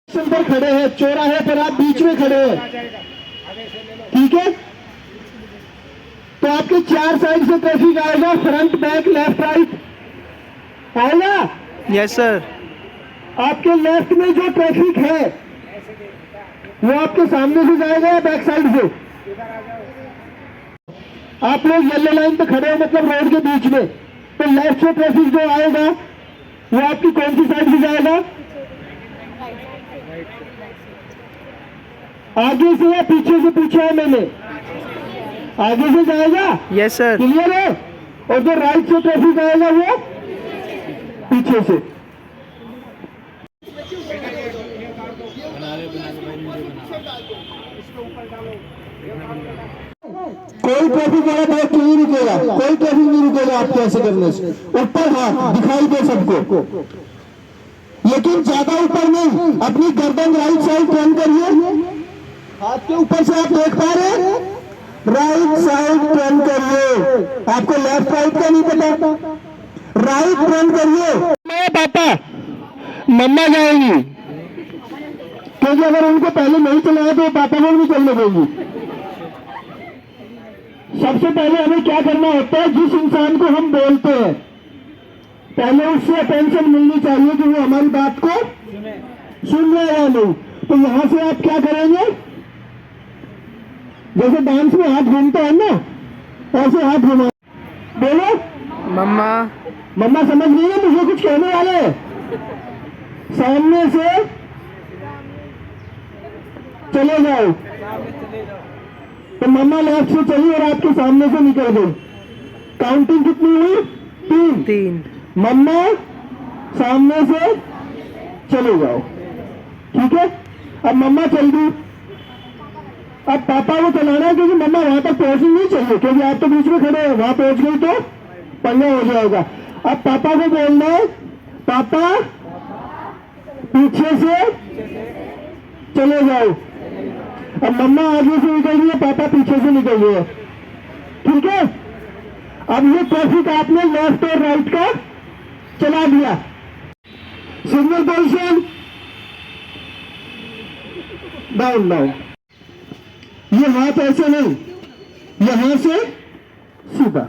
पर खड़े हैं, चौराहे पर आप बीच में खड़े हैं, ठीक है। तो आपके चार साइड से ट्रैफिक आएगा, फ्रंट बैक लेफ्ट राइट आएगा। Yes sir. आपके लेफ्ट में जो ट्रैफिक है वो आपके सामने से जाएगा या बैक साइड से? आप लोग येलो लाइन पे खड़े हो, मतलब रोड के बीच में, तो लेफ्ट से ट्रैफिक जो आएगा वो आपकी कौन सी साइड से जाएगा? आगे से या पीछे से पूछा है मैंने? आगे से जाएगा। Yes sir. क्लियर है? और जो राइट से ट्रैफिक आएगा वो पीछे से। कोई ट्रैफिक वाला बाइक नहीं रुकेगा, कोई ट्रैफिक नहीं रुकेगा आपके ऐसे करने से। ऊपर हाथ दिखाई दे सबको, लेकिन ज्यादा ऊपर नहीं। अपनी गर्दन राइट साइड टर्न करिए, हाथ के ऊपर से आप देख पा रहे हैं, राइट साइड टर्न करिए। आपको लेफ्ट राइट का नहीं पता, राइट टर्न करिए। मैं पापा मम्मा जाएंगी, क्योंकि अगर उनको पहले नहीं चलाया तो पापा को भी चलने देंगी। सबसे पहले हमें क्या करना होता है, जिस इंसान को हम बोलते हैं पहले उससे अटेंशन मिलनी चाहिए कि वो हमारी बात को सुन रहे हैं या नहीं। तो यहां से आप क्या करेंगे, जैसे डांस में हाथ घूमता है ना, ऐसे हाथ घुमा, बोलो मम्मा। मम्मा समझ नहीं है, मुझे कुछ कहने वाले हैं। सामने से चले जाओ, तो मम्मा लेफ्ट से चली और आपके सामने से निकल गई। काउंटिंग कितनी हुई? 3। मम्मा सामने से चले जाओ, ठीक है। अब मम्मा चल गई, अब पापा को चलाना है, क्योंकि मम्मा वहां तक पहुंचनी नहीं चाहिए, क्योंकि आप तो बीच में खड़े हो, वहां पहुंच गई तो पंगा हो जाएगा। अब पापा को बोलना है, पापा पीछे से चले जाओ। अब मम्मा आगे से निकल रही है, पापा पीछे से निकल रहे हैं, ठीक है। अब ये ट्रैफिक आपने लेफ्ट और राइट का चला दिया। Signal position down down. ये हाथ ऐसे नहीं, यहां से सीधा,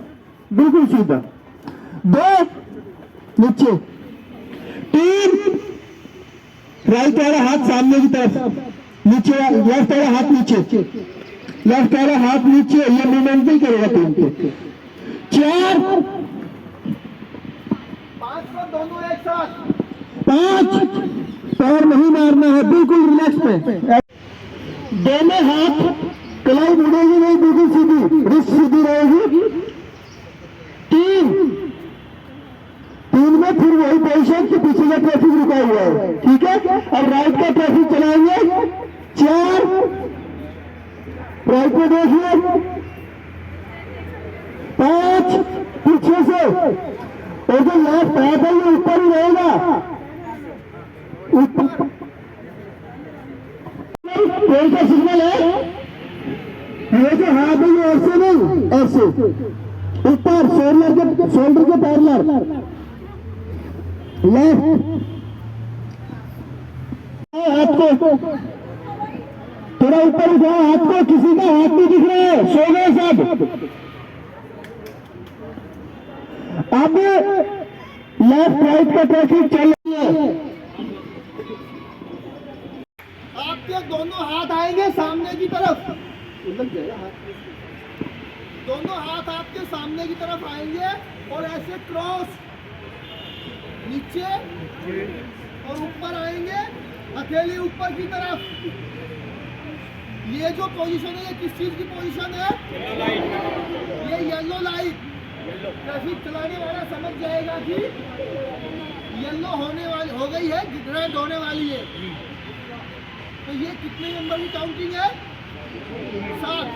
बिल्कुल सीधा। 2 नीचे, 3 राइट वाला हाथ सामने की तरफ, नीचे लेफ्ट वाला हाथ नीचे, लेफ्ट वाला हाथ नीचे, ये मूवमेंट नहीं करेगा 3 पे। 4 5 को दोनों एक साथ, 5 पैर नहीं मारना है, बिल्कुल रिलैक्स में। दोनों हाथ, कलाई मुड़ेगी नहीं, बिल्कुल सीधी, रिस्ट सीधी रहेगी। 3 में फिर वही पोजिशन कि पीछे का ट्रैफिक रुका हुआ है, ठीक है। अब राइट का ट्रैफिक चलाएंगे। 4 राइट में देखिए, 5 पीछे से, और जो लेफ्ट हाथ है ये ऊपर ही रहेगा, ऊपर। कौन सा सिग्नल है? ये जो हाथ है ये ऐसे नहीं, ऐसे ऊपर, शोल्डर के पैरेलल, लेफ्ट हाथ को थोड़ा ऊपर उठाओ, हाथ को, किसी का हाथ नहीं दिख रहा है, सो गए सब। अब लेफ्ट राइट का ट्रैफिक चल रही है। आपके दोनों हाथ आएंगे सामने की तरफ, दोनों हाथ आपके सामने की तरफ आएंगे और ऐसे क्रॉस नीचे और ऊपर आएंगे, अकेले ऊपर की तरफ। ये जो पोजीशन है, ये किस चीज की पोजीशन है? ये येलो लाइट। ट्रैफिक चलाने वाला समझ जाएगा कि येलो होने वाली हो गई है, रेड होने वाली है। तो ये कितने नंबर की काउंटिंग है? 7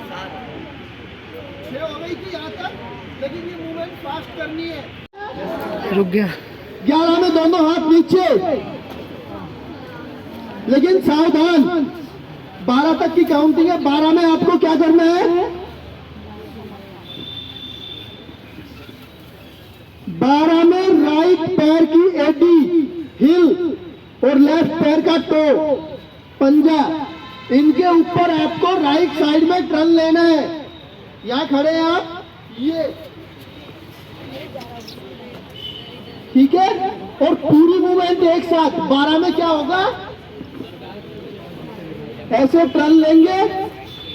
6 हो गई थी यहाँ तक, लेकिन ये मूवमेंट फास्ट करनी है। रुक गया। 11 में दोनों हाथ नीचे, लेकिन सावधान, 12 तक की काउंटिंग है। 12 में आपको क्या करना है? 12 में राइट पैर की एडी हिल और लेफ्ट पैर का टो, पंजा, इनके ऊपर आपको राइट साइड में टर्न लेना है। यहाँ खड़े हैं आप, ये ठीक है। और पूरी मूवमेंट एक साथ 12 में क्या होगा, ऐसे टर्न लेंगे,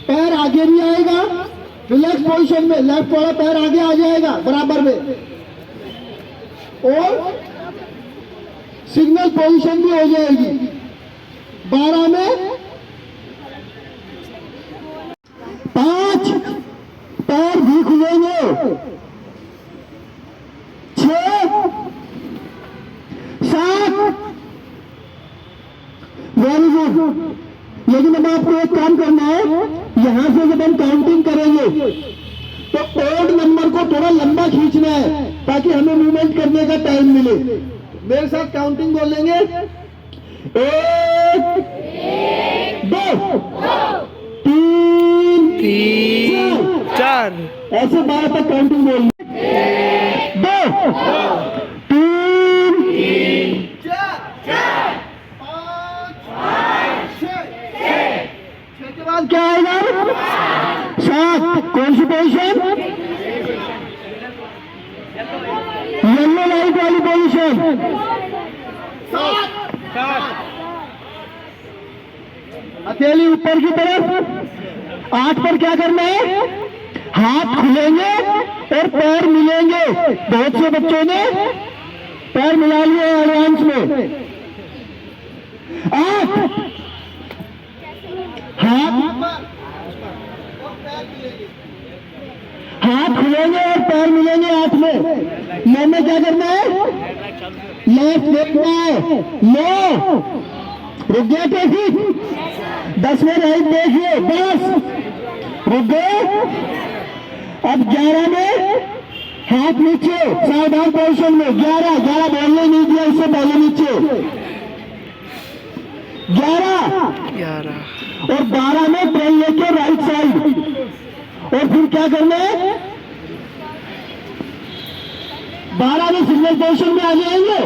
पैर आगे भी आएगा, रिलैक्स पोजीशन में लेफ्ट वाला पैर आगे आ जाएगा बराबर में, और सिग्नल पोजीशन भी हो जाएगी 12 में। 5 पैर भी खुलेंगे, 6 7 वेरी गुड। लेकिन अब आपको एक काम करना है, यहां से जब हम काउंटिंग करेंगे तो ओड नंबर को थोड़ा लंबा खींचना है ताकि हमें मूवमेंट करने का टाइम मिले। मेरे साथ काउंटिंग बोलेंगे, 1 2 3 4 ऐसे 12 तक काउंटिंग बोलनी। 2 3 4 5 6 के बाद क्या आएगा, 7। कौन सी पोजीशन, येलो लाइट वाली पोजीशन, 7। हथेली ऊपर की तरफ। 8 पर क्या करना है, हाथ खुलेंगे और पैर मिलेंगे। बहुत से बच्चों ने पैर मिला लिए एडवांस में। 8 हाथ खुलेंगे और पैर मिलेंगे 8 में। 9 में क्या करना है, लेफ्ट देखना है, 9 रुक गया ट्रैफिक। 10 में राइट देखिए, 10 रुक गए। अब 11 में हाथ नीचे सावधान पोजीशन में, 11 बोलने नहीं दिया इससे पहले, नीचे 11 और 12 में ट्रेन लेके राइट साइड। और फिर क्या करना है, 12 में सिग्नल पोजीशन में आ जाएंगे।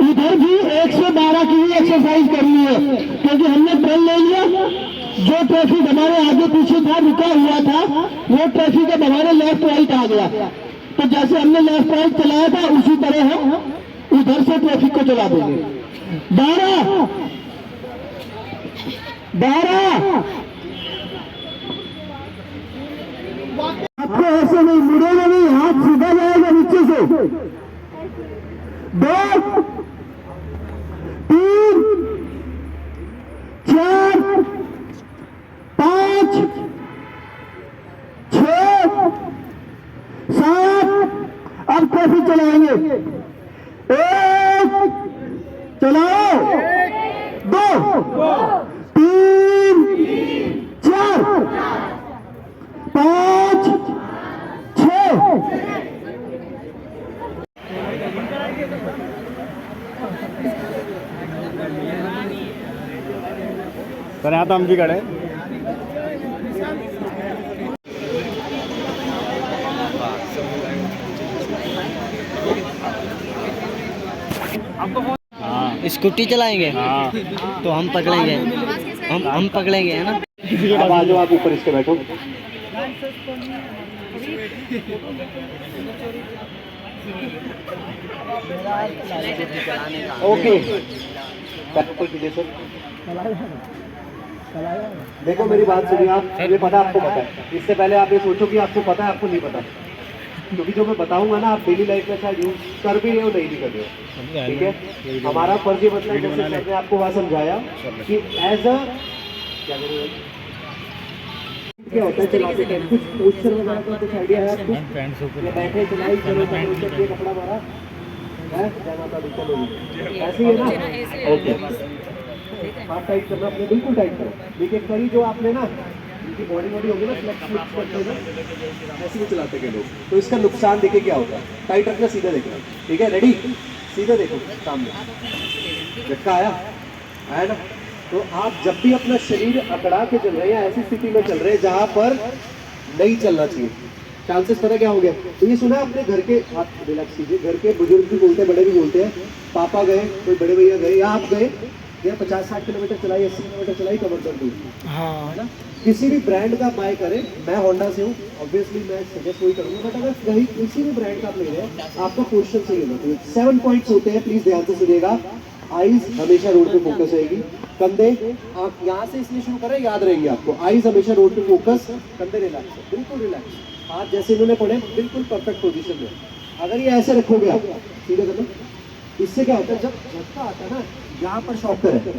इधर भी 1 से 12 की भी एक्सरसाइज करनी है, क्योंकि हमने ट्रेन ले लिया। जो ट्रैफिक हमारे आगे पीछे था, रुका हुआ था, वो ट्रैफिक अब हमारे लेफ्ट राइट आ गया। तो जैसे हमने लेफ्ट राइट चलाया था उसी तरह हम उधर से ट्रैफिक को चला देंगे। 12 आपको ऐसे नहीं मुड़ेगा नहीं, हाथ सीधा जाएगा नीचे से। 2 3 4 5 6 7। अब ट्रैफिक चलाएंगे, 1 चलाओ, 2 3 4 5 6। सर यहाँ तो हम जी खड़े। स्कूटी चलाएंगे तो हम पकड़ेंगे, हम पकड़ेंगे, है ना। अब आ जाओ, आप ऊपर इसके बैठो। ओके, देखो मेरी बात सुनिए आप, मुझे पता आपको पता है। इससे पहले आप ये सोचो कि आपको पता है, आपको नहीं पता, क्योंकि जो मैं बताऊंगा ना आप डेली लाइफ में शायद यूज कर भी रहे हो, नहीं भी कर रहे हो। ठीक है, हमारा फर्ज ये बनता है, जैसे मैंने आपको वहाँ समझाया कि एज अ क्या होता है चलाते टाइम कुछ पोस्चर वगैरह का कुछ आइडिया है आपको? बैठे चलाई चलो कपड़ा मारा है, ऐसे ही है ना। ओके, हाथ टाइट करना अपने, बिल्कुल टाइट करो। देखिए कड़ी जो आपने ना, इनकी बॉडी होगी ना, फ्लेक्स करते हैं ना, ऐसे भी चलाते हैं लोग, तो इसका नुकसान देखिए क्या होता है। टाइट रखना, सीधा देखना, ठीक है, रेडी, सीधा देखो सामने, झटका आया ना। तो आप जब भी अपना शरीर अकड़ा के चल रहे हैं, ऐसी स्थिति में चल रहे हैं जहां पर नहीं चलना चाहिए, चांसेस पता क्या हो गया। तो ये सुना आपने, घर के, आप रिलैक्स कीजिए, घर के बुजुर्ग भी बोलते हैं, बड़े भी बोलते हैं, पापा गए, कोई बड़े भैया गए या आप गए, या 50-60 किलोमीटर चलाई, 80 किलोमीटर चलाई, कमर दर्द हुई, हाँ है ना। किसी भी ब्रांड का बाय करें, मैं होंडा से हूँ, ऑब्वियसली मैं सजेस्ट वही करूंगा, बट अगर कहीं किसी भी ब्रांड का आप ले रहे हैं, आपका पोस्चर सही होना चाहिए। 7 पॉइंट्स होते हैं, प्लीज ध्यान से सुनिएगा। आईज हमेशा रोड पे फोकस रहेगी, कंधे, आप यहाँ से इसलिए शुरू करें, याद रहेंगे आपको। आईज हमेशा रोड पे फोकस, कंधे रिलैक्स, बिल्कुल रिलैक्स, हाथ जैसे इन्होंने पड़े बिल्कुल परफेक्ट पोजीशन में। अगर ये ऐसे रखोगे आप, सीधे करो, इससे क्या होता है, जब झटका आता है ना, यहाँ पर शॉकर है,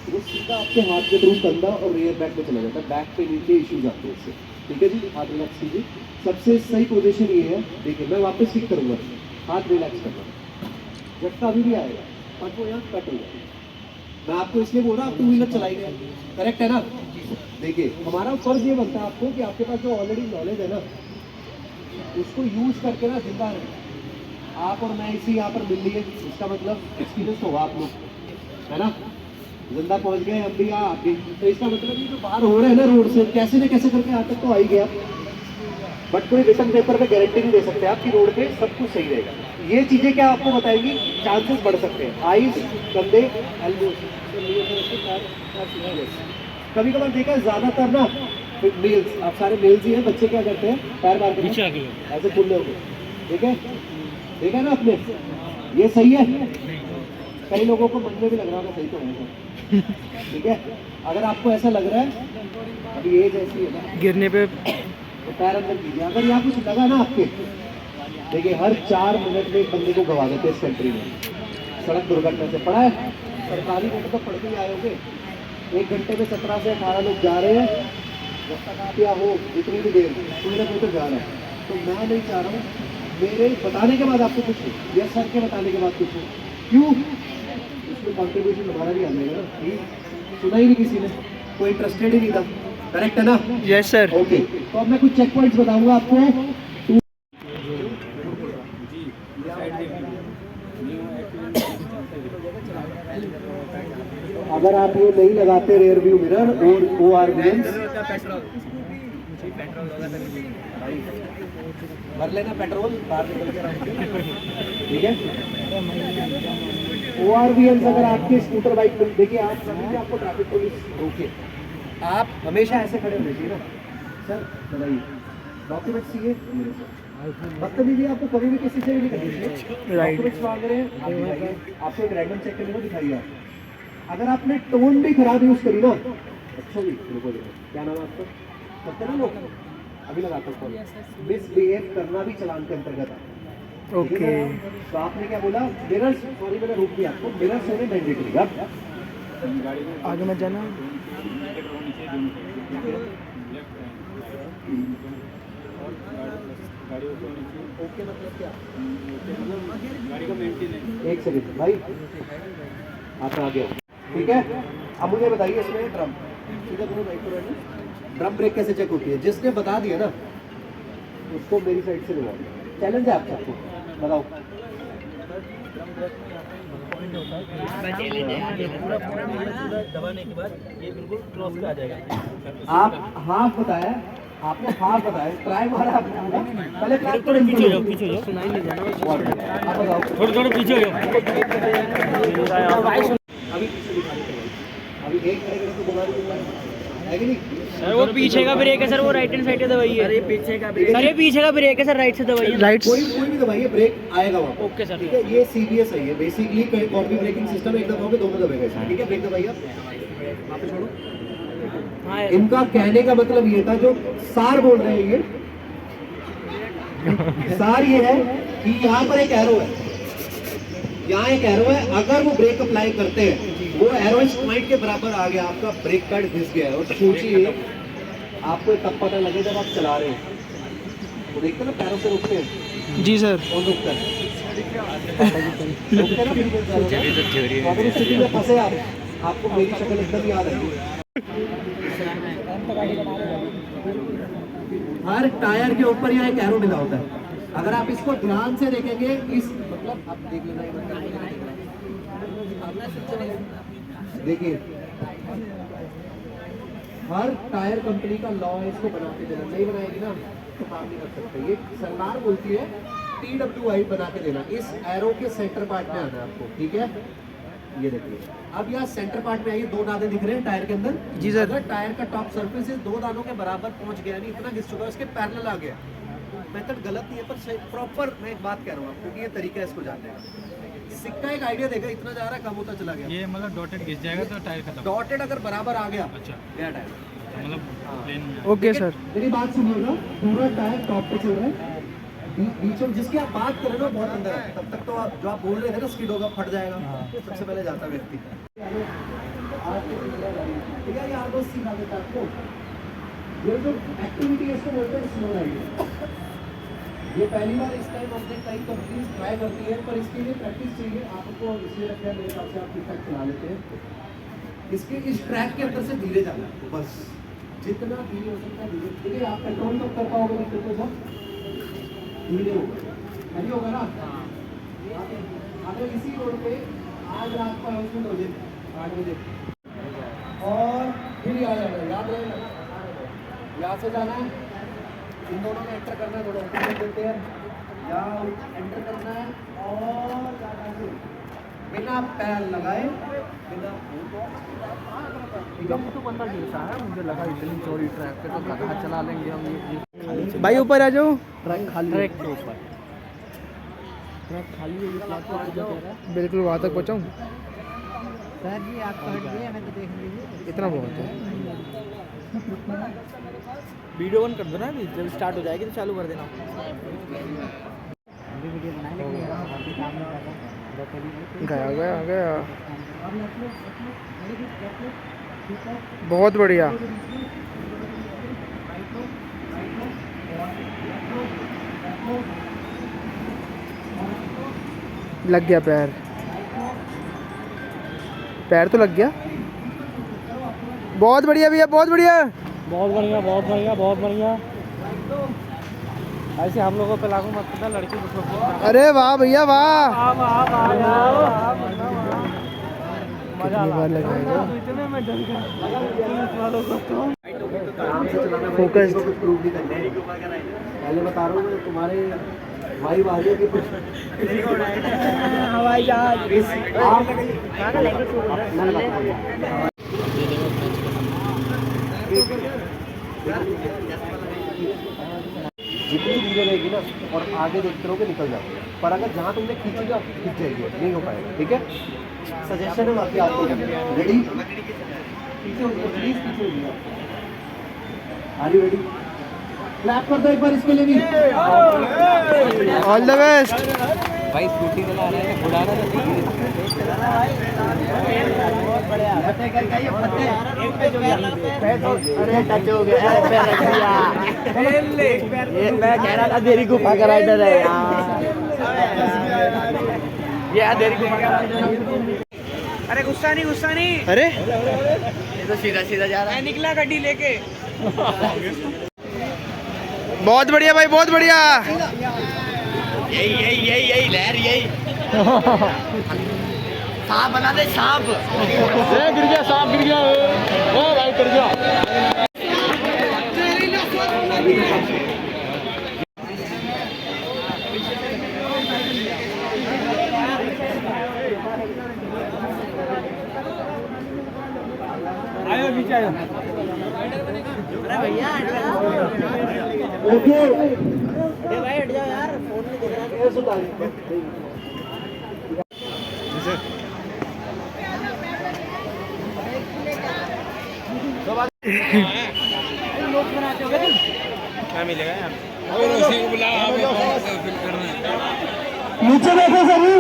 वो सीधा आपके हाथ के थ्रू कंधा और रेयर बैक में चला जाता है, बैक पे नीचे इश्यूज आते हैं इससे। ठीक है जी, हाथ रिलैक्स कीजिए। सबसे सही पोजीशन ये है, देखिए मैं वापस ठीक करूंगा, हाथ रिलैक्स करना, झटका अभी भी आएगा, बट वो यहाँ कट हो जाएगा। मैं आपको इसलिए बोल रहा हूँ, आप 2 व्हीलर चलाएंगे, करेक्ट है ना। देखिए हमारा फर्ज ये बनता है आपको कि आपके पास जो ऑलरेडी नॉलेज है ना, उसको यूज करके ना जिंदा रहे। आप और मैं इसी यहाँ पर मिल लिए, इसका मतलब एक्सपीरियंस होगा आप लोग, है ना, जिंदा पहुंच गए हम भी, आप भी। तो इसका मतलब ये जो बाहर हो रहे हैं ना रोड से, कैसे न कैसे करके यहाँ तक तो आ ही गया, बट कोई रिटर्न पेपर पे गारंटी नहीं दे सकते आप कि रोड पे सब कुछ सही रहेगा। ये चीजें क्या आपको बताएंगी, चांसेस बढ़ सकते हैं। आईज, कंधे, एल्बोस, कभी कभार देखा है ज्यादातर ना मेल्स, आप सारे मेल्स ही हैं, बच्चे क्या करते हैं, पैर मार के ऐसे खुले होंगे, ठीक है, देखा है ना आपने, ये सही है। कई लोगों को मन में भी लग रहा होगा सही तो है, ठीक है। अगर आपको ऐसा लग रहा है, अभी एज ऐसी है ना, गिरने पे तो पैर अंदर कीजिए। अगर यहाँ कुछ लगा ना आपके, देखिए हर 4 मिनट में एक बंदे को गवा देते हैं इस कंट्री में, सड़क दुर्घटना से। पड़ा है, सरकारी रोड तो पढ़ के ही आए होंगे, 1 घंटे में 17 से 18 लोग जा रहे हैं, जब तक आप या हो जितनी भी देर, कोई ना कोई तो जा रहा है। तो मैं नहीं चाह रहा हूँ मेरे बताने के बाद आपको कुछ हो, या सर के बताने के बाद कुछ हो, क्यों, उसमें कॉन्ट्रीब्यूशन हमारा भी आ जाएगा ना। ठीक, सुना ही नहीं किसी ने, कोई इंटरेस्टेड ही नहीं था, करेक्ट है ना। Yes sir. ओके, तो अब मैं कुछ चेक पॉइंट्स बताऊंगा आपको। अगर आप ये नहीं लगाते रेयर व्यू मिरर और ORVMs, भर लेना पेट्रोल बाहर निकल के, ठीक है। ORVMs अगर आपके स्कूटर बाइक पर, देखिए आप कभी भी आपको ट्रैफिक पुलिस रोके, आप हमेशा ऐसे खड़े होने चाहिए ना, सर बताइए डॉक्यूमेंट्स चाहिए, बदतमीजी आपको कभी भी किसी से भी नहीं करनी चाहिए। डॉक्यूमेंट्स मांग रहे हैं, आप दिखाइए, आपको एक रैंडम चेक करने को दिखाइए आप। अगर आपने टोन भी खराब यूज करी ना, अच्छा जी रुको, क्या नाम है आपका, करते ना लोग, अभी लगाता हूँ, मिसबिहेव करना भी चालान के अंतर्गत आता है। ओके, तो आपने क्या बोला, मिरर, सॉरी मैंने रोक दिया आपको, मिरर होने मैंडेटरी। अब आगे मत जाना। ओके मतलब क्या, एक सेकंड भाई, आप आ गया, ठीक है। अब मुझे बताइए इसमें ड्रम, सीधा करो right to right, drum brake कैसे चेक होती है, जिसने बता दिया ना उसको मेरी साइड से रिवॉर्ड, चैलेंज है आप सबको, बताओ। दबाने के बाद ये बिल्कुल क्रॉस पे आ जाएगा। आप हाफ बताया, आपने हाफ बताया, ट्राई मारा आपने, पहले थोड़े पीछे हो जाओ, पीछे हो जाओ, आप बताओ, थोड़े पीछे हो जाओ। अभी पीछे दिखा देते हैं, अभी एक करेगा तो बना देंगे, है कि नहीं। सर वो पीछे का ब्रेक है सर, वो राइट हैंड साइड से दबाइए। अरे पीछे का ब्रेक, सर ये पीछे का ब्रेक है सर, राइट से दबाइए। राइट। कोई भी दबाइए, ब्रेक आएगा वहाँ, ओके सर, ठीक है। ये CBS है, ये बेसिकली कॉम्बी ब्रेकिंग सिस्टम, एक दबाओगे दोनों दबेगा इसमें, ठीक है। ब्रेक दबाइए आप, वहाँ पे छोड़ो। हाँ इनका कहने का मतलब ये था, जो सार बोल रहे हैं ये, सार ये है कि यहाँ पर एक एरो है, यहाँ एक एरो है, अगर वो ब्रेक अप्लाई करते हैं, वो एरो इस पॉइंट के बराबर आ गया, आपका ब्रेक पैड घिस गया है। और सोचिए आपको तब पता लगे जब आप चला रहे हो, तो देखते ना पैरों से रुकते हैं, जी सर। कौन रुकता है, रुकते ना बिल्कुल पैरों से। तो अगर उस स्थिति में फंसे आप, आपको मेरी शक्ल एकदम याद है। हर टायर के ऊपर यहाँ एक एरो मिला होता है, अगर आप इसको ध्यान से देखेंगे, इस मतलब आप देख लेना, देखिए हर टायर कंपनी का लॉ है इसको बना के देना, नहीं बनाएगी ना तो काम नहीं कर सकते। ये सरकार बोलती है TWI बना के देना, इस एरो के सेंटर पार्ट में आना है आपको, ठीक है। ये देखिए अब यहाँ सेंटर पार्ट में आइए, 2 दाने दिख रहे हैं टायर के अंदर। जी सर। अगर टायर का टॉप सरफेस इस 2 दानों के बराबर पहुंच गया, नहीं इतना घिस चुका है, इसके पैरेलल आ गया, मेथड गलत नहीं है पर सही प्रॉपर मैं एक बात कह रहा हूँ आपको कि ये तरीका है इसको जानने का। सिक्का एक आइडिया देगा, इतना जा रहा है कम होता चला गया। ये मतलब डॉटेड घिस जाएगा तो टायर खत्म। डॉटेड अगर बराबर आ गया, अच्छा, गया टायर, मतलब प्लेन में। Okay sir. मेरी बात सुनिएगा, पूरा टायर टॉप पे चल रहा है, बीच में जिसकी आप बात कर रहे हो बहुत अंदर है, तब तक तो आप जो आप बोल रहे थे ना स्किड होगा, फट जाएगा, सबसे पहले जाता व्यक्ति। ठीक है, ये आपको सिखा देता है आपको। ये जो एक्टिविटी है इसको बोलते हैं स्लो राइडिंग। ये पहली बार इस टाइम आपने कई कंपनीज ट्राई करती है, पर इसके लिए प्रैक्टिस चाहिए आपको, इसलिए लगता है मेरे हिसाब से आप ठीक ठाक चला लेते हैं। इसके इस ट्रैक के अंदर से धीरे जाना है बस, जितना धीरे हो सकता है धीरे। ठीक है, आप कंट्रोल कब कर पाओगे व्हीकल को, सब धीरे होगा, नहीं होगा ना। अगर इसी रोड पे आज रात को अनाउंसमेंट हो जाए 8 बजे और फिर आ जाना, याद रहेगा यहाँ से जाना है, इन दोनों में एंटर करना है, थोड़ा ओपन देते हैं, यहाँ एंटर करना है और जाना है बिना पैर लगाए, बिना एकदम तो बंदा गिरता है, मुझे लगा इतनी चौड़ी ट्रैक पे तो कहाँ चला लेंगे हम ये। भाई ऊपर आ जाओ, ट्रैक खाली, ट्रैक के ऊपर ट्रैक खाली है, ये प्लेटफॉर्म जो कह रहा है। बिल्कुल वहाँ तक पहुँचाऊँ, सर जी आप हट गए, हमें तो देख लीजिए। इतना बहुत है। वीडियो ऑन कर दो ना, अभी जब स्टार्ट हो जाएगी तो चालू कर देना। वीडियो बनाए लेकिन काम नहीं करता। गया गया गया, बहुत बढ़िया। लग गया पैर, पैर तो लग गया। बहुत बढ़िया भैया, बहुत बढ़िया, बहुत बढ़िया, बहुत बढ़िया, बहुत बढ़िया। ऐसे हम लोगों पे लागू मत करना, लड़की को। अरे वाह भैया वाह, मजा कितनी बार लगाएगा। इतने में डर गया। आराम से चलाना, Focused। कुछ प्रूव नहीं करना है। पहले बता रहा हूँ मैं, तुम्हारे भाई वाले की कुछ हवाई जहाज जितनी धीरे रहेगी ना और आगे देखते रहोगे निकल जाओगे, पर अगर जहाँ तुमने खींची ना खींच जाएगी, नहीं हो पाएगा। ठीक है, सजेशन है बाकी आपको। रेडी, पीछे हो जाओ प्लीज, पीछे हो जाओ। Are you ready? क्लैप कर दो एक बार इसके लिए भी। All the best. भाई स्कूटी चला रहे हैं, उड़ा रहा अरे टच हो गया, पैर रख दिया। ये मैं कह रहा था देरी गुफा का राइडर है यार, ये देरी गुफा का राइडर। अरे गुस्सा नहीं, गुस्सा नहीं। अरे ये तो सीधा सीधा जा रहा है, निकला गाड़ी लेके। बहुत बढ़िया भाई, बहुत बढ़िया। यही यही यही यही लहर, यही सांप बना दे, सांप। गिर गया, सांप गिर गया। ओ भाई गिर गया। आयो पीछे आयो। अरे भैया ओके, भाई हट जाओ यार, फोन में दिख रहा है। क्या मिलेगा यार? नीचे बैठो सभी।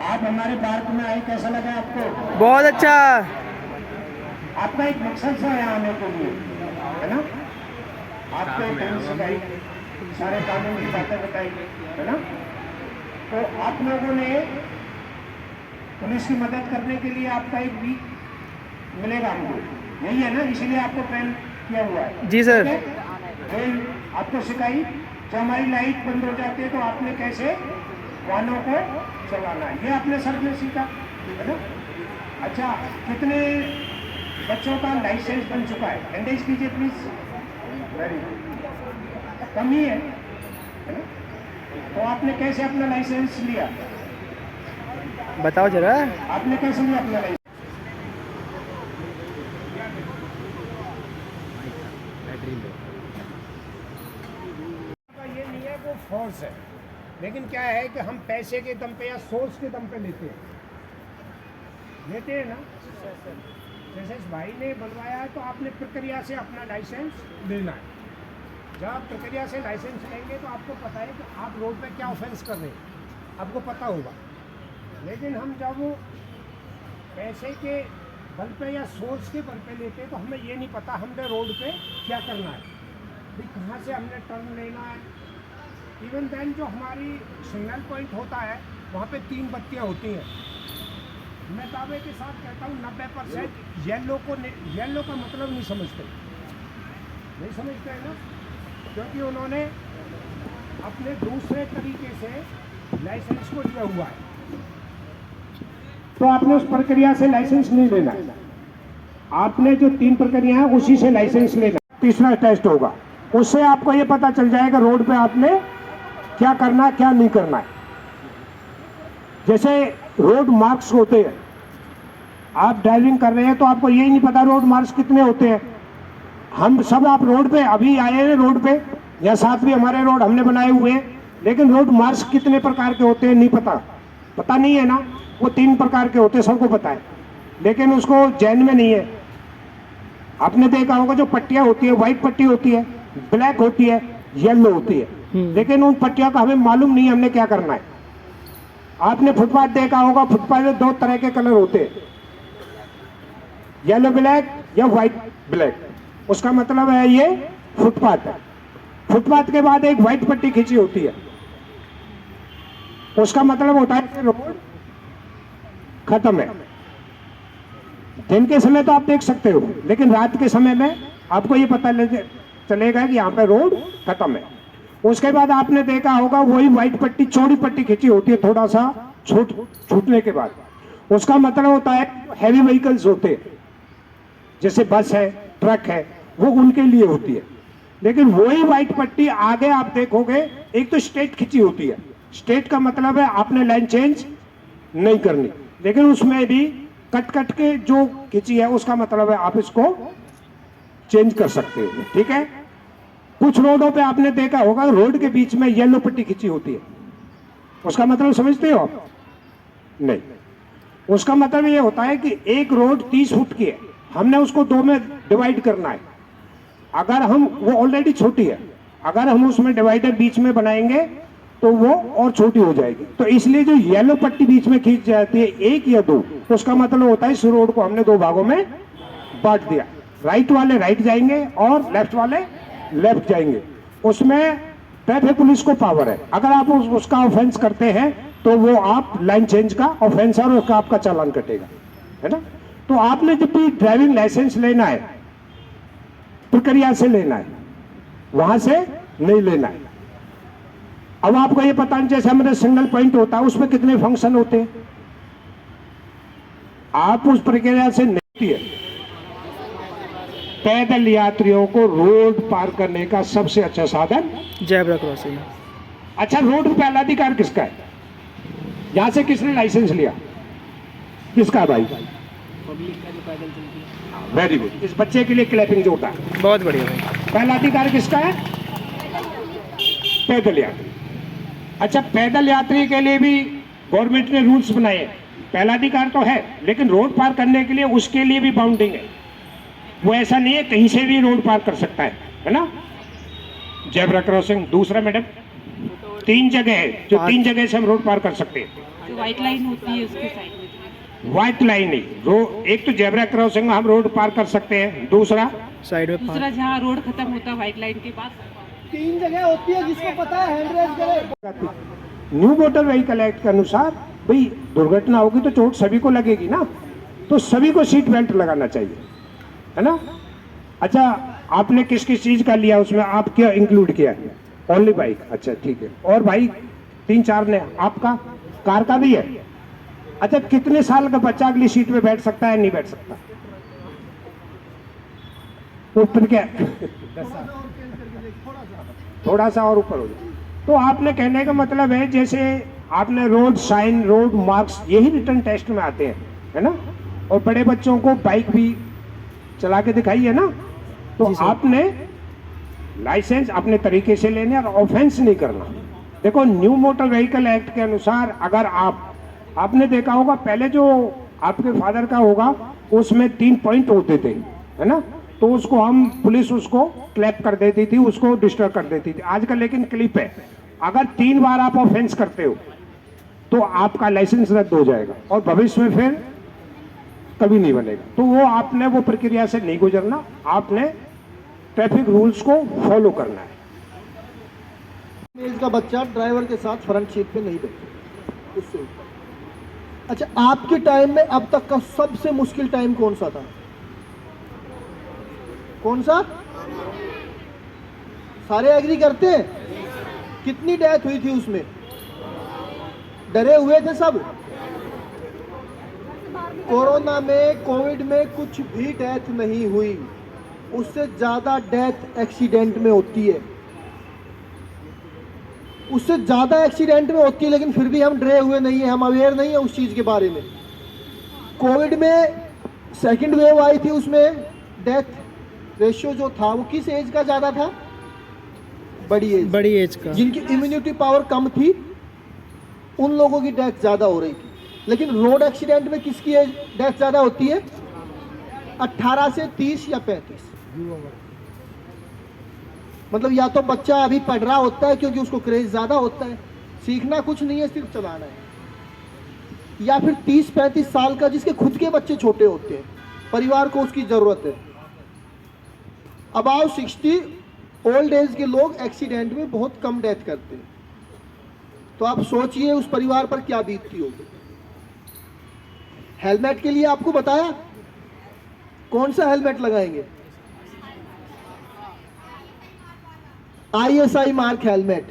आप हमारे पार्क में आए, कैसा लगा आपको? बहुत अच्छा। आपका एक मकसद था यहाँ आने के लिए, है ना? आपको एक ढंग सिखाई, सारे कानून की बातें बताई, है ना? तो आप लोगों ने पुलिस की मदद करने के लिए आपका एक वीक मिलेगा हमको, यही है ना? इसीलिए आपको ट्रेन किया हुआ है। जी सर। ट्रेन आपको सिखाई, जब हमारी लाइट बंद हो जाती है तो आपने कैसे वाहनों को चलाना है, ये अपने सर ने सीखा है ना। अच्छा, कितने बच्चों का लाइसेंस बन चुका है? हैंड कीजिए प्लीज। वेरी गुड, कम ही है ना। तो आपने कैसे अपना लाइसेंस लिया? बताओ जरा। आपने कैसे लिया अपना लाइसेंस? ये नहीं है, वो फोर्स है, लेकिन क्या है कि हम पैसे के दम पे या सोर्स के दम पे लेते हैं ना। जैसे इस भाई ने बनवाया है तो आपने प्रक्रिया से अपना लाइसेंस लेना है। जब आप प्रक्रिया से लाइसेंस लेंगे तो आपको पता है कि आप रोड पे क्या ऑफेंस कर रहे हैं, आपको पता होगा। लेकिन हम जब पैसे के बल पे या सोर्स के बल पे लेते हैं तो हमें ये नहीं पता हमने रोड पे क्या करना है, भाई कहाँ से हमने टर्न लेना है। इवन देन जो हमारी सिग्नल पॉइंट होता है वहाँ पे 3 बत्तियाँ होती हैं। मैं दावे के साथ कहता हूँ 90% येलो का मतलब नहीं समझते है ना, क्योंकि उन्होंने अपने दूसरे तरीके से लाइसेंस को लिया हुआ है। तो आपने उस प्रक्रिया से लाइसेंस नहीं लेना है, आपने जो 3 प्रक्रिया है उसी से लाइसेंस लेना। तीसरा टेस्ट होगा, उससे आपको ये पता चल जाएगा रोड पे आपने क्या करना है क्या नहीं करना है। जैसे रोड मार्क्स होते हैं, आप ड्राइविंग कर रहे हैं तो आपको यही नहीं पता रोड मार्क्स कितने होते हैं। हम सब आप रोड पे अभी आए हैं रोड पे, या साथ भी हमारे रोड हमने बनाए हुए हैं, लेकिन रोड मार्क्स कितने प्रकार के होते हैं नहीं पता नहीं है ना। वो 3 प्रकार के होते हैं, सबको पता है, लेकिन उसको जैन में नहीं है। आपने देखा होगा जो पट्टियां होती है, व्हाइट पट्टी होती है, ब्लैक होती है, येलो होती है, लेकिन उन पट्टियों का हमें मालूम नहीं है हमने क्या करना है। आपने फुटपाथ देखा होगा, फुटपाथ में 2 तरह के कलर होते हैं, येलो ब्लैक या व्हाइट ब्लैक। उसका मतलब है ये फुटपाथ है। फुटपाथ के बाद एक व्हाइट पट्टी खींची होती है, उसका मतलब होता है कि रोड खत्म है। दिन के समय तो आप देख सकते हो, लेकिन रात के समय में आपको ये पता चलेगा कि यहाँ पे रोड खत्म है। उसके बाद आपने देखा होगा वही व्हाइट पट्टी चौड़ी पट्टी खींची होती है, थोड़ा सा छूटने के बाद। उसका मतलब होता है हैवी व्हीकल्स होते हैं, जैसे बस है, ट्रक है, वो उनके लिए होती है। लेकिन वही व्हाइट पट्टी आगे आप देखोगे एक तो स्ट्रेट खींची होती है। स्ट्रेट का मतलब है आपने लाइन चेंज नहीं करनी, लेकिन उसमें भी कट के जो खींची है उसका मतलब है आप इसको चेंज कर सकते हो, ठीक है। कुछ रोडों पे आपने देखा होगा रोड के बीच में येलो पट्टी खींची होती है, उसका मतलब समझते हो? नहीं, उसका मतलब ये होता है कि एक रोड 30 फुट की है, हमने उसको 2 में डिवाइड करना है। अगर हम वो ऑलरेडी छोटी है, अगर हम उसमें डिवाइडर बीच में बनाएंगे तो वो और छोटी हो जाएगी। तो इसलिए जो येलो पट्टी बीच में खींच जाती है 1 या 2, तो उसका मतलब होता है इस रोड को हमने 2 भागों में बांट दिया। राइट वाले राइट जाएंगे और लेफ्ट वाले लेफ्ट जाएंगे। उसमें ट्रैफिक पुलिस को पावर है, अगर आप उसका ऑफेंस करते हैं तो वो आप लाइन चेंज का ऑफेंस और उसका आपका चालान कटेगा, है ना। तो आपने जब भी ड्राइविंग लाइसेंस लेना है प्रक्रिया से लेना है, वहां से नहीं लेना है। अब आपको ये पता नहीं, जैसे हमारे सिग्नल पॉइंट होता है उसमें कितने फंक्शन होते हैं, आप उस प्रक्रिया से नहीं है। पैदल यात्रियों को रोड पार करने का सबसे अच्छा साधन जेब्रा क्रॉसिंग। अच्छा, रोड पे पहला अधिकार किसका है? यहां से किसने लाइसेंस लिया? किसका भाई? पब्लिक का जो पैदल चलती है। वेरी गुड, इस बच्चे के लिए क्लैपिंग जो होता है। बहुत बढ़िया भाई। पहला अधिकार किसका है? पैदल यात्री। अच्छा, पैदल यात्री के लिए भी गवर्नमेंट ने रूल्स बनाए हैं। पहला अधिकार तो है, लेकिन रोड पार करने के लिए उसके लिए भी बाउंडिंग है। वो ऐसा नहीं है कहीं से भी रोड पार कर सकता है ना। Zebra crossing. दूसरा मैडम, 3 जगह है जो 3 जगह से हम रोड पार कर सकते हैं। जो व्हाइट लाइन होती है उसके साइड में। व्हाइट लाइन नहीं, एक तो जेब्रा क्रॉसिंग हम रोड पार कर सकते हैं, दूसरा साइड में दूसरा जहाँ रोड खत्म होता है व्हाइट लाइन के पास 3 जगह होती है, जिसको पता है हैंड रेस करे। न्यू मोटर व्हीकल एक्ट के अनुसार भाई दुर्घटना होगी तो चोट सभी को लगेगी ना, तो सभी को सीट बेल्ट लगाना चाहिए, है ना। अच्छा, आपने किस किस चीज का लिया उसमें, आप क्या इंक्लूड किया है? Only bike. अच्छा ठीक है। और भाई 3-4 ने, आपका कार का भी है। अच्छा, कितने साल का बच्चा अगली सीट पे बैठ सकता है, नहीं बैठ सकता? ऊपर क्या, थोड़ा सा और ऊपर हो जाए। तो आपने कहने का मतलब है, जैसे आपने रोड साइन, रोड मार्क्स, यही रिटर्न टेस्ट में आते हैं, है ना? और बड़े बच्चों को बाइक भी चला के दिखाई है ना? तो आपने लाइसेंस अपने तरीके से लेने और ऑफेंस नहीं करना। देखो, न्यू मोटर व्हीकल एक्ट के अनुसार अगर आपने देखा होगा पहले जो आपके फादर का होगा उसमें 3 पॉइंट होते थे, है ना? तो उसको हम पुलिस उसको क्लैप कर देती थी, उसको डिस्टर्ब कर देती थी। आजकल लेकिन क्लिप है, अगर 3 बार आप ऑफेंस करते हो तो आपका लाइसेंस रद्द हो जाएगा और भविष्य में फिर कभी नहीं बनेगा। तो वो आपने वो प्रक्रिया से नहीं गुजरना, आपने ट्रैफिक रूल्स को फॉलो करना है। एज का बच्चा ड्राइवर के साथ फ्रंट सीट पे नहीं बैठे उससे। अच्छा, आपके टाइम में अब तक का सबसे मुश्किल टाइम कौन सा था? कौन सा? सारे एग्री करते हैं? कितनी डेथ हुई थी उसमें? डरे हुए थे सब। कोरोना में, कोविड में कुछ भी डेथ नहीं हुई, उससे ज्यादा डेथ एक्सीडेंट में होती है, उससे ज्यादा एक्सीडेंट में होती है। लेकिन फिर भी हम डरे हुए नहीं है, हम अवेयर नहीं है उस चीज के बारे में। कोविड में सेकंड वेव आई थी, उसमें डेथ रेशियो जो था वो किस एज का ज्यादा था? बड़ी एज का। जिनकी इम्यूनिटी पावर कम थी उन लोगों की डेथ ज्यादा हो रही थी। लेकिन रोड एक्सीडेंट में किसकी एज डेथ ज्यादा होती है? 18 से 30 या 35। मतलब या तो बच्चा अभी पढ़ रहा होता है क्योंकि उसको क्रेज ज्यादा होता है, सीखना कुछ नहीं है, सिर्फ चलाना है, या फिर 30-35 साल का जिसके खुद के बच्चे छोटे होते हैं, परिवार को उसकी जरूरत है। अबाउट 60 ओल्ड एज के लोग एक्सीडेंट में बहुत कम डेथ करते हैं। तो आप सोचिए उस परिवार पर क्या बीतती होगी। हेलमेट के लिए आपको बताया, कौन सा हेलमेट लगाएंगे? ISI mark helmet.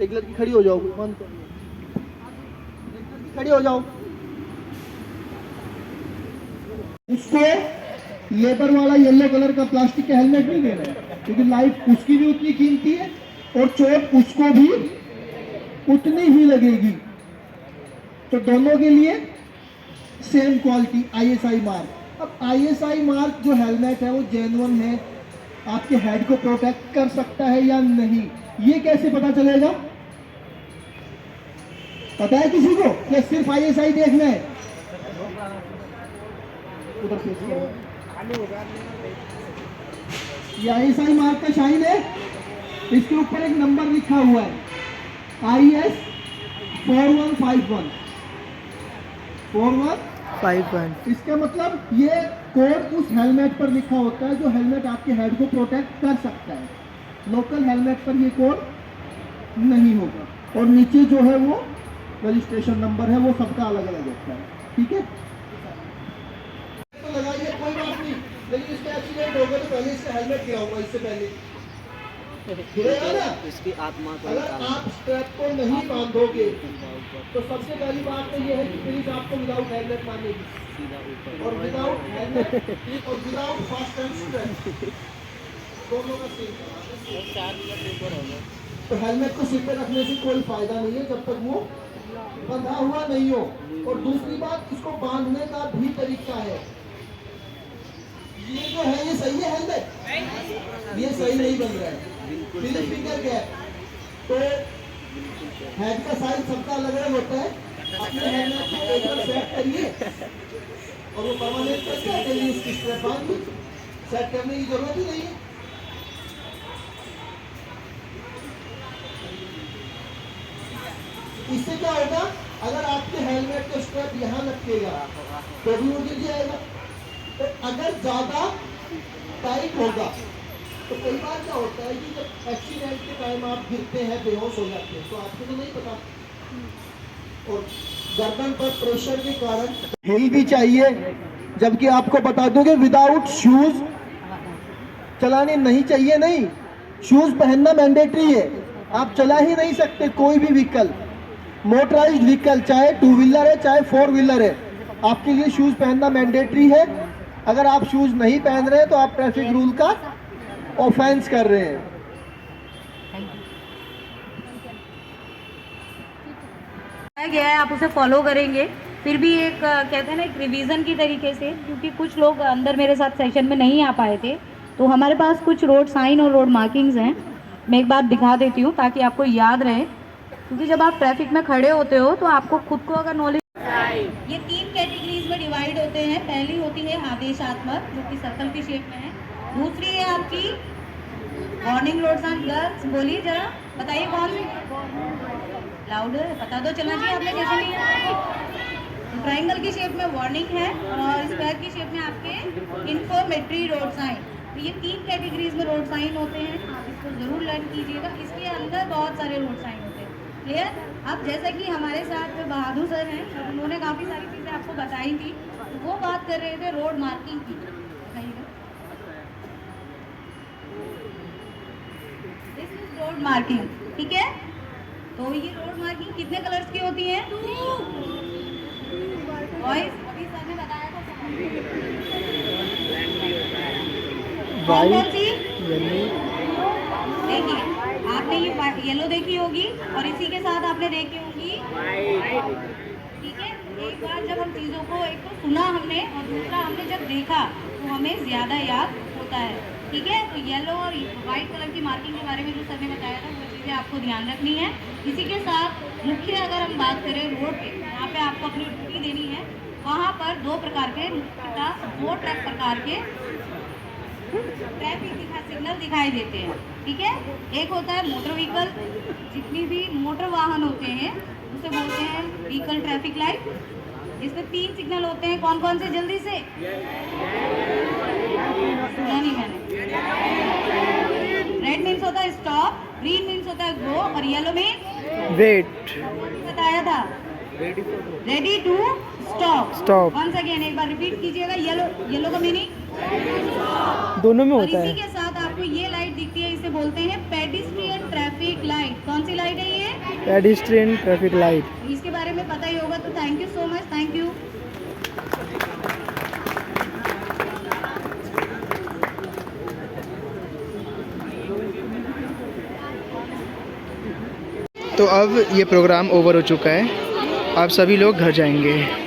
एक लड़की खड़ी हो जाओ, खड़ी हो जाओ। उसको लेबर वाला येलो कलर का प्लास्टिक का हेलमेट नहीं देना है, क्योंकि लाइफ उसकी भी उतनी कीमती है और चोट उसको भी उतनी ही लगेगी। तो दोनों के लिए सेम क्वालिटी ISI मार्क। अब ISI मार्क जो हेलमेट है वो जेन्युइन है, आपके हेड को प्रोटेक्ट कर सकता है या नहीं, ये कैसे पता चलेगा? पता है किसी को या सिर्फ ISI देखना है? उधर ये ISI मार्क का शाइन है, इसके ऊपर एक नंबर लिखा हुआ है IS 4151। इसका मतलब ये कोड उस हेलमेट पर लिखा होता है जो हेलमेट आपके हेड को प्रोटेक्ट कर सकता है। लोकल हेलमेट पर ये कोड नहीं होगा। और नीचे जो है वो रजिस्ट्रेशन नंबर है, वो सबका अलग अलग होता है। ठीक है, तो लगाइए, कोई बात नहीं। लेकिन इसका एक्सीडेंट होगा तो पहले इसका हेलमेट गिराऊंगा, इससे पहले गिरेगा ना। इसकी आत्मा को अगर आप स्ट्रैप को नहीं बांधोगे तो सबसे पहली बात तो ये है कि पुलिस आपको विदाउट हेलमेट मानेगी, और विदाउट हेलमेट और विदाउट फास्ट एंड स्ट्रैप दोनों का सेम। तो हेलमेट को सिर पे रखने से कोई फायदा नहीं है जब तक वो बंधा हुआ नहीं हो। और दूसरी बात, इसको बांधने का भी तरीका है। ये जो है ये सही है हेलमेट, ये सही नहीं बन रहा है, फिंगर गैप। तो हेड का साइज सबका अलग अलग होता है। अपने हेलमेट को एक बार सेट करिए और वो परमानेंट करके लिए उसकी स्ट्रैप बांध लीजिए, सेट करने की जरूरत ही नहीं है। इससे क्या होगा, अगर आपके हेलमेट का स्ट्रैप यहाँ लटकेगा तो भी वो गिर जाएगा। तो अगर ज्यादा टाइट होगा तो कई बार क्या होता है कि जब एक्सीडेंट के टाइम आप गिरते हैं, बेहोश हो जाते हैं, तो आपको तो नहीं पता, और गर्दन पर प्रेशर के कारण हिल भी चाहिए। जबकि आपको बता दूं कि विदाउट शूज चलाने नहीं चाहिए। नहीं, शूज पहनना मैंडेटरी है, आप चला ही नहीं सकते कोई भी व्हीकल, मोटराइज्ड व्हीकल, चाहे 2 व्हीलर है चाहे 4 व्हीलर है, आपके लिए शूज पहनना मैंडेटरी है। अगर आप शूज नहीं पहन रहे हैं तो आप ट्रैफिक रूल का ऑफेंस कर रहे हैं। गया है, आप उसे फॉलो करेंगे, फिर भी एक कहते हैं ना एक रिवीजन की तरीके से, क्योंकि कुछ लोग अंदर मेरे साथ सेशन में नहीं आ पाए थे, तो हमारे पास कुछ रोड साइन और रोड मार्किंग्स हैं। मैं एक बार दिखा देती हूँ ताकि आपको याद रहे, क्योंकि जब आप ट्रैफिक में खड़े होते हो तो आपको खुद को अगर नॉलेज, ये 3 कैटेगरीज में डिवाइड होते हैं। पहली होती है आदेशात्मक, जो कि सर्कल की शेप में है। दूसरी है आपकी वार्निंग रोड साइन। गर्ल्स बोलिए जरा, बताइए कौन सी, लाउड पता तो चलना चाहिए आपने कैसे लिया। तो ट्रायंगल की शेप में वार्निंग है और स्क्वायर की शेप में आपके इंफॉर्मेटरी रोड साइन। तो ये 3 कैटेगरीज में रोड साइन होते हैं, आप इसको जरूर लर्न कीजिएगा। इसके अंदर बहुत सारे रोड साइन होते हैं। क्लियर? अब जैसा कि हमारे साथ बहादुर सर हैं, उन्होंने काफ़ी सारी चीज़ें आपको बताई थी, तो वो बात कर रहे थे रोड मार्किंग की। दिस इज रोड मार्किंग, ठीक है। तो ये रोड मार्किंग कितने कलर्स की होती है? बॉयज, अभी सर ने बताया था कौन कौन सी? देखिए, आपने ये येलो देखी होगी और इसी के साथ आपने देखी होगी, ठीक है। एक बार जब हम चीज़ों को, एक तो सुना हमने और दूसरा हमने जब देखा तो हमें ज़्यादा याद होता है, ठीक है। तो येलो और वाइट कलर की मार्किंग के बारे में जो सर ने बताया था, वो चीज़ें आपको ध्यान रखनी है। इसी के साथ मुख्य अगर हम बात करें रोड पे, यहाँ पे आपको अपनी ड्यूटी देनी है, वहाँ पर 2 प्रकार के मुख्यतः 2 प्रकार के ट्रैफिक सिग्नल दिखाई देते हैं, ठीक है। एक होता है मोटर व्हीकल, जितनी भी मोटर वाहन होते हैं उसे बोलते हैं व्हीकल ट्रैफिक लाइट। इसमें 3 सिग्नल होते हैं, कौन कौन से? जल्दी से, सुना नहीं मैंने। रेड मीन्स होता है स्टॉप, ग्रीन मीन्स होता है गो और येलो मीन्स वेट। बताया था, ready to stop. Once again एक बार रिपीट कीजिएगा। येलो का मीनिंग दोनों में और होता इसी है। के साथ आपको ये लाइट दिखती है, इसे बोलते हैं पेडिस्ट्रियन ट्रैफिक लाइट। कौन सी लाइट है ये? Pedestrian traffic light. इसके बारे में पता ही होगा, तो thank you so much, thank you. तो अब ये प्रोग्राम ओवर हो चुका है, आप सभी लोग घर जाएंगे।